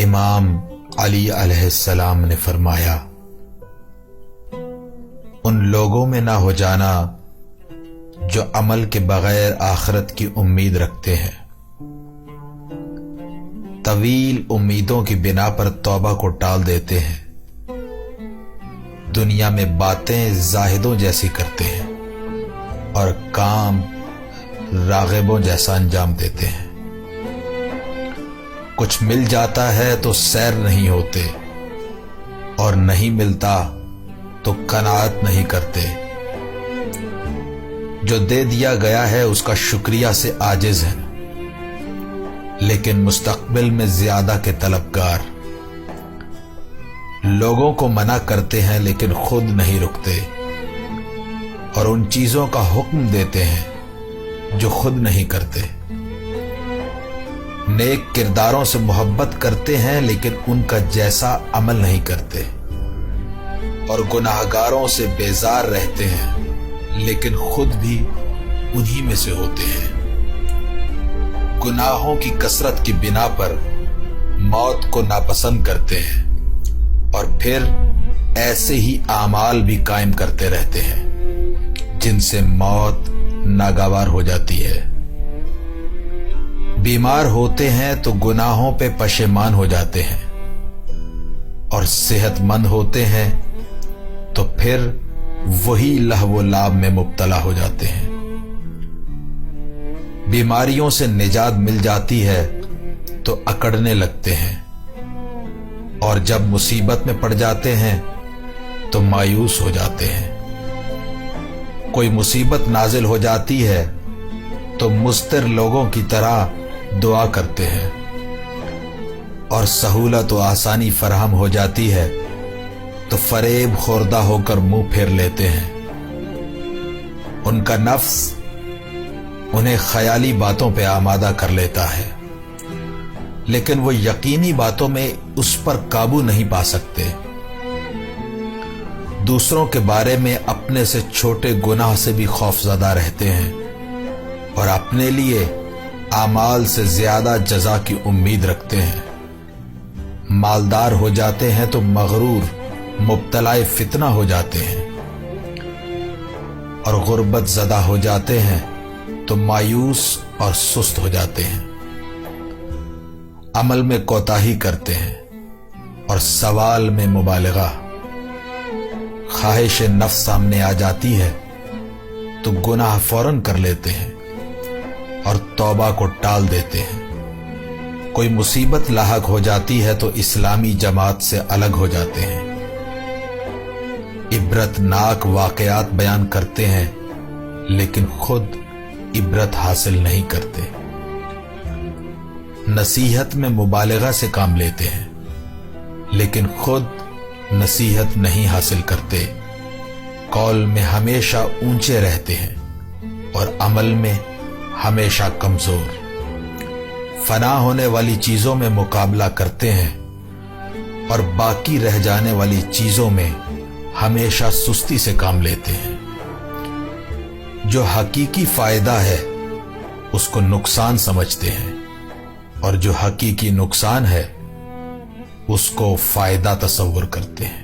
امام علی علیہ السلام نے فرمایا، ان لوگوں میں نہ ہو جانا جو عمل کے بغیر آخرت کی امید رکھتے ہیں، طویل امیدوں کی بنا پر توبہ کو ٹال دیتے ہیں، دنیا میں باتیں زاہدوں جیسی کرتے ہیں اور کام راغبوں جیسا انجام دیتے ہیں۔ کچھ مل جاتا ہے تو سیر نہیں ہوتے، اور نہیں ملتا تو قناعت نہیں کرتے۔ جو دے دیا گیا ہے اس کا شکریہ سے عاجز ہیں، لیکن مستقبل میں زیادہ کے طلبگار۔ لوگوں کو منع کرتے ہیں لیکن خود نہیں رکتے، اور ان چیزوں کا حکم دیتے ہیں جو خود نہیں کرتے۔ نیک کرداروں سے محبت کرتے ہیں لیکن ان کا جیسا عمل نہیں کرتے، اور گناہگاروں سے بیزار رہتے ہیں لیکن خود بھی انہی میں سے ہوتے ہیں۔ گناہوں کی کثرت کی بنا پر موت کو ناپسند کرتے ہیں، اور پھر ایسے ہی اعمال بھی قائم کرتے رہتے ہیں جن سے موت ناگوار ہو جاتی ہے۔ بیمار ہوتے ہیں تو گناہوں پہ پشیمان ہو جاتے ہیں، اور صحت مند ہوتے ہیں تو پھر وہی لہو و لعب میں مبتلا ہو جاتے ہیں۔ بیماریوں سے نجات مل جاتی ہے تو اکڑنے لگتے ہیں، اور جب مصیبت میں پڑ جاتے ہیں تو مایوس ہو جاتے ہیں۔ کوئی مصیبت نازل ہو جاتی ہے تو مضطر لوگوں کی طرح دعا کرتے ہیں، اور سہولت و آسانی فراہم ہو جاتی ہے تو فریب خوردہ ہو کر منہ پھیر لیتے ہیں۔ ان کا نفس انہیں خیالی باتوں پہ آمادہ کر لیتا ہے، لیکن وہ یقینی باتوں میں اس پر قابو نہیں پا سکتے۔ دوسروں کے بارے میں اپنے سے چھوٹے گناہ سے بھی خوفزدہ رہتے ہیں، اور اپنے لیے اعمال سے زیادہ جزا کی امید رکھتے ہیں۔ مالدار ہو جاتے ہیں تو مغرور مبتلا فتنہ ہو جاتے ہیں، اور غربت زدہ ہو جاتے ہیں تو مایوس اور سست ہو جاتے ہیں۔ عمل میں کوتاہی کرتے ہیں اور سوال میں مبالغہ۔ خواہش نفس سامنے آ جاتی ہے تو گناہ فوراً کر لیتے ہیں اور توبہ کو ٹال دیتے ہیں۔ کوئی مصیبت لاحق ہو جاتی ہے تو اسلامی جماعت سے الگ ہو جاتے ہیں۔ عبرت ناک واقعات بیان کرتے ہیں لیکن خود عبرت حاصل نہیں کرتے۔ نصیحت میں مبالغہ سے کام لیتے ہیں لیکن خود نصیحت نہیں حاصل کرتے۔ قول میں ہمیشہ اونچے رہتے ہیں اور عمل میں ہمیشہ کمزور۔ فنا ہونے والی چیزوں میں مقابلہ کرتے ہیں اور باقی رہ جانے والی چیزوں میں ہمیشہ سستی سے کام لیتے ہیں۔ جو حقیقی فائدہ ہے اس کو نقصان سمجھتے ہیں، اور جو حقیقی نقصان ہے اس کو فائدہ تصور کرتے ہیں۔